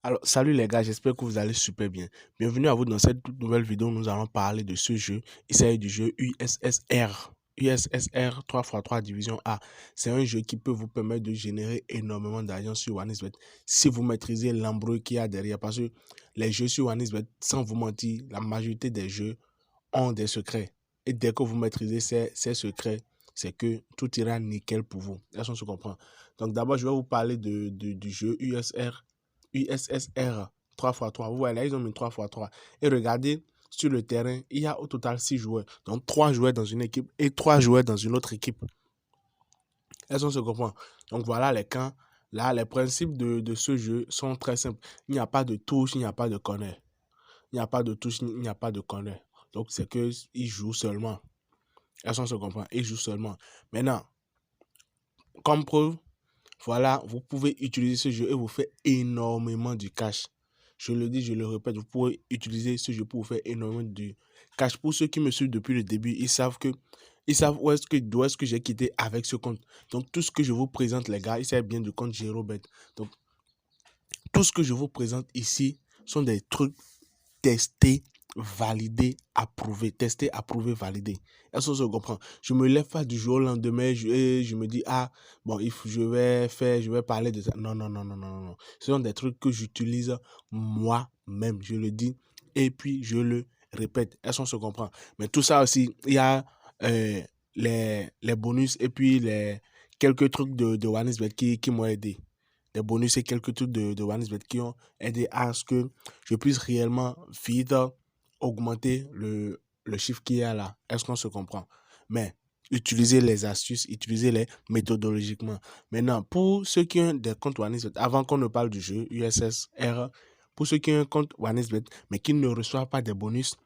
Alors, salut les gars, j'espère que vous allez super bien. Bienvenue à vous dans cette toute nouvelle vidéo où nous allons parler de ce jeu. Il s'agit du jeu USSR. USSR 3x3 Division A. C'est un jeu qui peut vous permettre de générer énormément d'argent sur OneXBet si vous maîtrisez l'embrouille qu'il y a derrière. Parce que les jeux sur OneXBet, sans vous mentir, la majorité des jeux ont des secrets. Et dès que vous maîtrisez ces secrets, c'est que tout ira nickel pour vous. Est-ce qu'on se comprend? Donc d'abord, je vais vous parler du jeu USSR 3x3. Vous voyez là, ils ont mis 3x3. Et regardez, sur le terrain, il y a au total 6 joueurs. Donc 3 joueurs dans une équipe et 3 joueurs dans une autre équipe. Est-ce qu'on se comprend? Donc voilà les camps. Là, les principes de ce jeu sont très simples. Il n'y a pas de touche, il n'y a pas de corner. Il n'y a pas de touche, il n'y a pas de corner. Donc c'est qu'ils jouent seulement. Est-ce qu'on se comprend? Ils jouent seulement. Maintenant, comme preuve, voilà, vous pouvez utiliser ce jeu et vous faire énormément de cash. Je le dis, je le répète, vous pouvez utiliser ce jeu pour vous faire énormément de cash. Pour ceux qui me suivent depuis le début, ils savent d'où est-ce que j'ai quitté avec ce compte. Donc, tout ce que je vous présente, les gars, il s'agit bien du compte Girobet. Donc, tout ce que je vous présente ici sont des trucs testés, validé, approuvé, testé, approuvé, validé. Est-ce que je comprends? Je me lève pas du jour au lendemain et je me dis, ah, bon, je vais parler de ça. Non, non, non, non, non, non. Ce sont des trucs que j'utilise moi-même, je le dis, et puis je le répète. Est-ce qu'on se comprend? Mais tout ça aussi, il y a les bonus et puis les quelques trucs de OneXBet qui m'ont aidé. Des bonus et quelques trucs de OneXBet qui ont aidé à ce que je puisse réellement vite augmenter le chiffre qu'il y a là. Est-ce qu'on se comprend? Mais utiliser les astuces, utiliser les méthodologiquement. Maintenant, pour ceux qui ont des comptes OneXBet, avant qu'on ne parle du jeu USSR, pour ceux qui ont un compte OneXBet, mais qui ne reçoivent pas des bonus,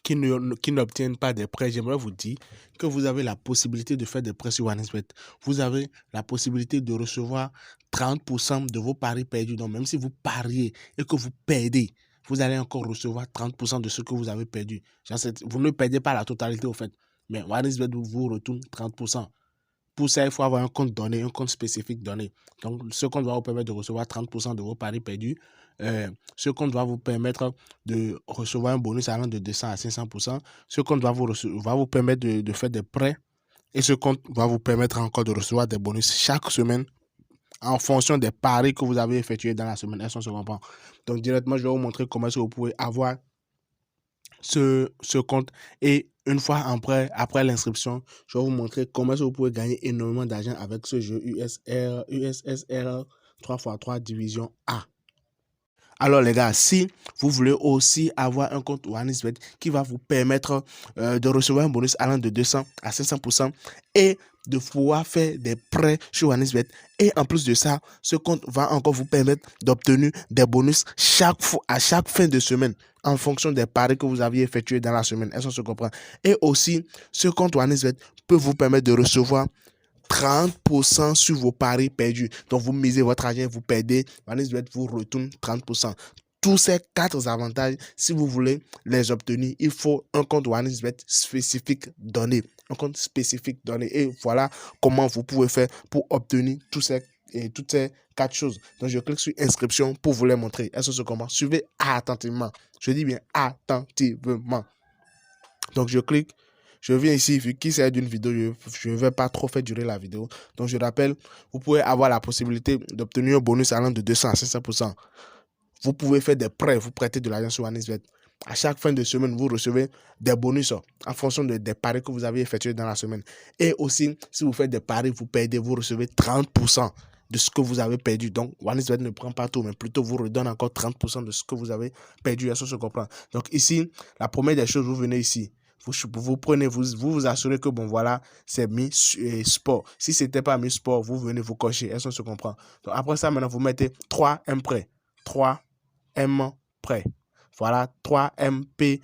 qui n'obtiennent pas des prêts, j'aimerais vous dire que vous avez la possibilité de faire des prêts sur OneXBet. Vous avez la possibilité de recevoir 30% de vos paris perdus. Donc, même si vous pariez et que vous perdez, vous allez encore recevoir 30% de ce que vous avez perdu. Vous ne perdez pas la totalité, au fait. Mais OneXBet vous retourne 30%. Pour ça, il faut avoir un compte donné, un compte spécifique donné. Donc, ce compte va vous permettre de recevoir 30% de vos paris perdus. Ce compte va vous permettre de recevoir un bonus allant de 200 à 500%. Ce compte va vous permettre de faire des prêts. Et ce compte va vous permettre encore de recevoir des bonus chaque semaine en fonction des paris que vous avez effectués dans la semaine. Est-ce qu'on se comprend? Donc, directement, je vais vous montrer comment est-ce que vous pouvez avoir ce compte. Et une fois après l'inscription, je vais vous montrer comment vous pouvez gagner énormément d'argent avec ce jeu USSR 3x3 Division A. Alors les gars, si vous voulez aussi avoir un compte OneXBet qui va vous permettre de recevoir un bonus allant de 200 à 500% et de pouvoir faire des prêts sur OneXBet. Et en plus de ça, ce compte va encore vous permettre d'obtenir des bonus à chaque fin de semaine en fonction des paris que vous aviez effectués dans la semaine. Est-ce qu'on se comprend? Et aussi, ce compte OneXBet peut vous permettre de recevoir 30% sur vos paris perdus. Donc, vous misez votre argent, vous perdez, OneXBet vous retourne 30%. Tous ces 4 avantages, si vous voulez les obtenir, il faut un compte OneXBet spécifique donné. Un compte spécifique donné. Et voilà comment vous pouvez faire pour obtenir toutes ces 4 choses. Donc, je clique sur inscription pour vous les montrer. Est-ce que c'est comment? Suivez attentivement. Je dis bien attentivement. Donc, je viens ici, vu qu'il s'agit d'une vidéo, je ne vais pas trop faire durer la vidéo. Donc, je rappelle, vous pouvez avoir la possibilité d'obtenir un bonus allant de 200 à 500%. Vous pouvez faire des prêts, vous prêtez de l'argent sur OneXBet. À chaque fin de semaine, vous recevez des bonus en fonction des paris que vous avez effectués dans la semaine. Et aussi, si vous faites des paris, vous perdez, vous recevez 30% de ce que vous avez perdu. Donc, OneXBet ne prend pas tout, mais plutôt vous redonne encore 30% de ce que vous avez perdu. Est-ce que je comprends? Donc, ici, la première des choses, vous venez ici. Vous prenez, vous assurez que, bon, voilà, c'est mis sport. Si ce n'était pas mis sport, vous venez vous cocher. Est-ce que se comprend? Donc, après ça, maintenant, vous mettez 3M prêt. 3M prêt. Voilà, 3MPRET.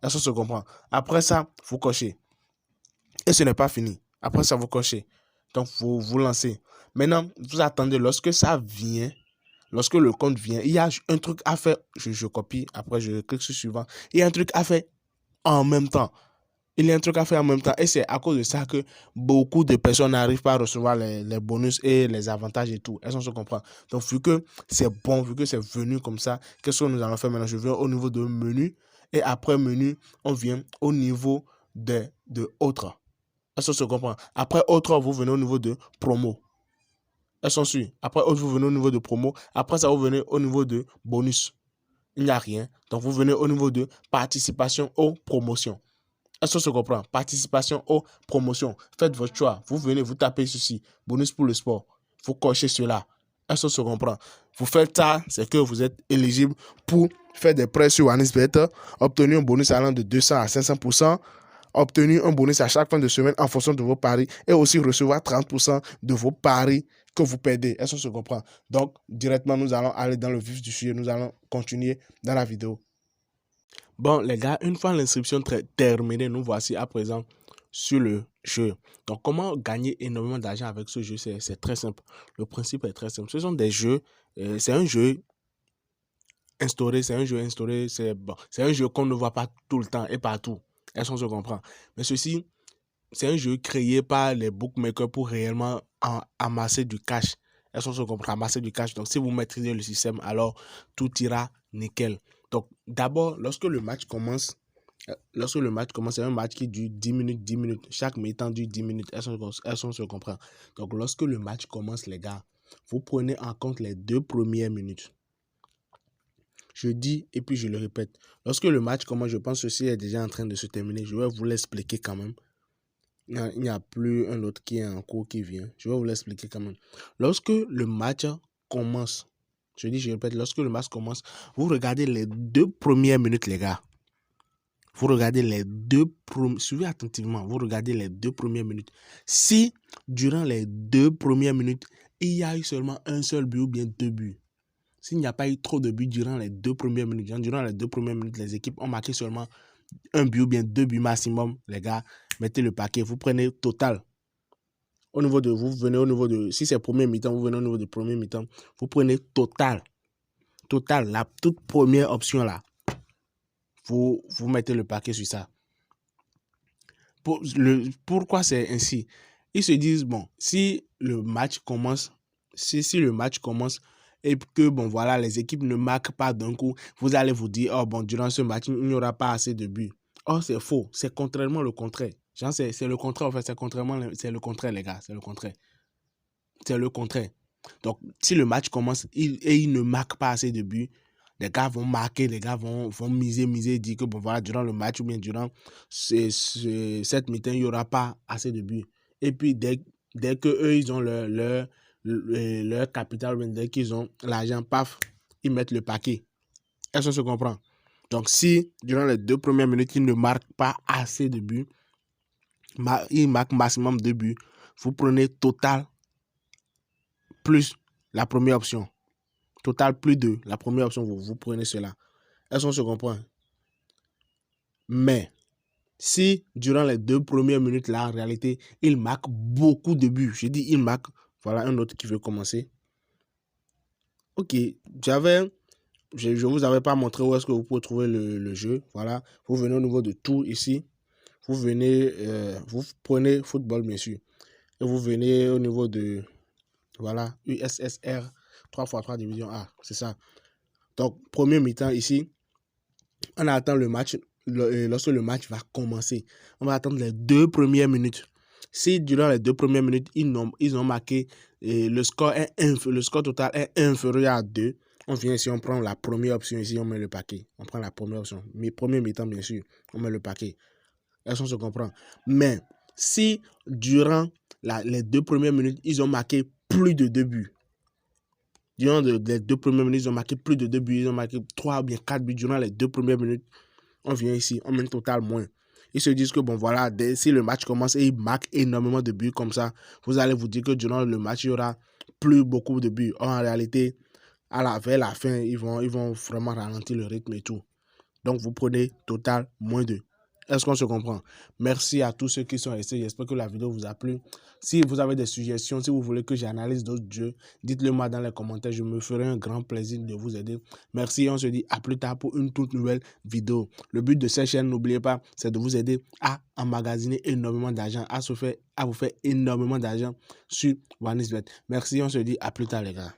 Est-ce que se comprend? Après ça, vous cochez. Et ce n'est pas fini. Après ça, vous cochez. Donc, vous lancez. Maintenant, vous attendez lorsque ça vient. Lorsque le compte vient, il y a un truc à faire. Je copie. Après, je clique sur suivant. Il y a un truc à faire en même temps. Il y a un truc à faire en même temps. Et c'est à cause de ça que beaucoup de personnes n'arrivent pas à recevoir les bonus et les avantages et tout. Est-ce qu'on se comprend? Donc, vu que c'est bon, vu que c'est venu comme ça, qu'est-ce que nous allons faire maintenant? Je viens au niveau de menu. Et après menu, on vient au niveau de autres. Est-ce qu'on se comprend? Après autre, vous venez au niveau de promo. Est-ce qu'on suit? Après autre, vous venez au niveau de promo. Après ça, vous venez au niveau de bonus. Il n'y a rien. Donc, vous venez au niveau de participation aux promotions. Est-ce qu'on se comprend? Participation aux promotions. Faites votre choix. Vous venez, vous tapez ceci. Bonus pour le sport. Vous cochez cela. Est-ce qu'on se comprend? Vous faites ça, c'est que vous êtes éligible pour faire des prêts sur OneXBet, obtenir un bonus allant de 200 à 500%, obtenir un bonus à chaque fin de semaine en fonction de vos paris et aussi recevoir 30% de vos paris que vous perdez. Est-ce qu'on se comprend? Donc, directement, nous allons aller dans le vif du sujet. Nous allons continuer dans la vidéo. Bon, les gars, une fois l'inscription terminée, nous voici à présent sur le jeu. Donc, comment gagner énormément d'argent avec ce jeu? C'est très simple. Le principe est très simple. Ce sont des jeux, c'est un jeu instauré, c'est un jeu qu'on ne voit pas tout le temps et partout. Est-ce qu'on se comprend? Mais ceci, c'est un jeu créé par les bookmakers pour réellement amasser du cash. Est-ce qu'on se comprend? Amasser du cash. Donc, si vous maîtrisez le système, alors tout ira nickel. Donc, d'abord, lorsque le match commence, c'est un match qui dure 10 minutes, 10 minutes. Chaque mi-temps dure 10 minutes. Est-ce qu'on se comprend? Donc, lorsque le match commence, les gars, vous prenez en compte les 2 premières minutes. Je dis et puis je le répète. Lorsque le match commence, je pense que ceci est déjà en train de se terminer. Je vais vous l'expliquer quand même. Il n'y a plus un autre qui est en cours qui vient. Je vais vous l'expliquer quand même. Lorsque le match commence, je répète, lorsque le match commence, vous regardez les 2 premières minutes, les gars. Vous regardez les 2 premières... Suivez attentivement. Vous regardez les 2 premières minutes. Si, durant les 2 premières minutes, il y a eu seulement un seul but ou bien 2 buts, s'il n'y a pas eu trop de buts durant les 2 premières minutes, les équipes ont marqué seulement un but ou bien 2 buts maximum, les gars, mettez le paquet. Vous prenez total. Vous venez au niveau de, si c'est premier mi-temps, vous venez au niveau de premier mi-temps, vous prenez total. Total, la toute première option là. Vous mettez le paquet sur ça. Pourquoi c'est ainsi? Ils se disent, bon, si le match commence et que, bon, voilà, les équipes ne marquent pas d'un coup, vous allez vous dire, oh, bon, durant ce match, il n'y aura pas assez de buts. Oh, c'est faux. C'est contrairement le contraire. C'est le contraire, en fait. C'est le contraire, les gars. C'est le contraire. C'est le contraire. Donc, si le match commence et il ne marque pas assez de buts, les gars vont marquer, les gars vont miser, dire que, bon, voilà, durant le match ou bien durant cette mi-temps, il n'y aura pas assez de buts. Et puis, dès que eux ils ont leur capital, dès qu'ils ont l'argent, paf, ils mettent le paquet. Est-ce qu'on se comprend? Donc, si durant les 2 premières minutes, ils ne marquent pas assez de buts, ils marquent maximum 2 buts, vous prenez total plus la première option. Total plus 2, la première option, vous prenez cela. Est-ce qu'on se comprend? Mais, si durant les 2 premières minutes, là, en réalité, il marque beaucoup de buts. Je dis il marque. Voilà un autre qui veut commencer. Ok, je vous avais pas montré où est-ce que vous pouvez trouver le jeu. Voilà, vous venez au niveau de tout ici. Vous venez, vous prenez football, bien sûr. Et vous venez au niveau de, voilà, USSR 3x3 division A. C'est ça. Donc, premier mi-temps ici, on attend le match. Lorsque le match va commencer, on va attendre les 2 premières minutes. Si durant les 2 premières minutes, ils ont marqué le score total est inférieur à 2, on vient ici, on prend la première option ici, on met le paquet. On prend la première option. Mais premier mi-temps, bien sûr, on met le paquet. Est-ce qu'on se comprend? Mais si durant les 2 premières minutes, ils ont marqué plus de 2 buts, durant les 2 premières minutes, ils ont marqué plus de 2 buts, ils ont marqué 3 ou bien 4 buts durant les 2 premières minutes, on vient ici, on met total moins. Ils se disent que, bon, voilà, si le match commence et ils marquent énormément de buts comme ça, vous allez vous dire que durant le match, il y aura plus beaucoup de buts. Or, en réalité, vers la fin, ils vont vraiment ralentir le rythme et tout. Donc, vous prenez total moins 2. Est-ce qu'on se comprend? Merci à tous ceux qui sont restés. J'espère que la vidéo vous a plu. Si vous avez des suggestions, si vous voulez que j'analyse d'autres jeux, dites-le moi dans les commentaires. Je me ferai un grand plaisir de vous aider. Merci et on se dit à plus tard pour une toute nouvelle vidéo. Le but de cette chaîne, n'oubliez pas, c'est de vous aider à emmagasiner énormément d'argent, à vous faire énormément d'argent sur OneXBet. Merci et on se dit à plus tard les gars.